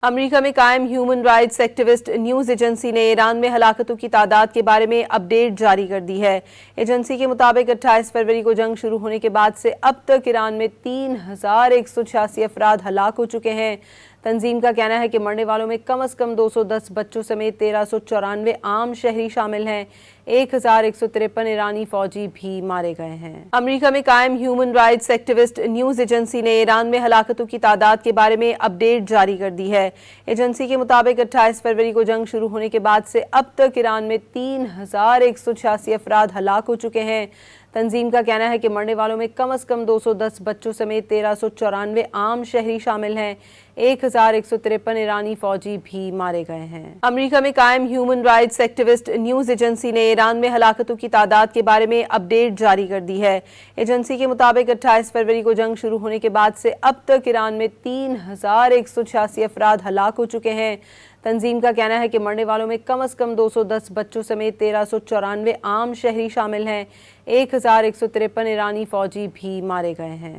America में कायम human rights activist news agency ने ईरान में हलाकतों की तादाद के बारे में अपडेट जारी कर दी है। एजेंसी के मुताबिक 28 फरवरी को जंग शुरू होने के बाद से अब तक ईरान में 3,186 अफराद हलाक हो चुके हैं। तंजीम का कहना है कि मरने वालों में कम से कम 210 बच्चों समेत 1394 आम शहरी शामिल हैं। 1,153 ईरानी फौजी भी मारे गए हैं। अमेरिका में कायम human rights activist news agency ने ईरान में हलाकतों की तादाद के बारे में अपडेट जारी कर दी है। एजेंसी के मुताबिक 28 फरवरी को जंग शुरू होने के बाद से अब तक ईरान में 3,186 अफराद हलाक हो चुके हैं। तंजीम का कहना है कि मरने वालों में कम से कम 210 बच्चों समेत 1394 आम शहरी शामिल हैं। 1,153 ईरानी फौजी भी मारे गए हैं। अमेरिका में कायम human rights activist news agency ने ईरान में हलाकतों की तादाद के बारे में अपडेट जारी कर दी है। एजेंसी के मुताबिक 28 फरवरी को जंग शुरू होने के बाद से अब तक ईरान में 3,186 अफराद हलाक हो चुके हैं। तंजीम का कहना है कि मरने वालों में कम से कम 210 बच्चों समेत 1394 आम शहरी शामिल हैं। 1,153 ईरानी फौजी भी मारे गए हैं।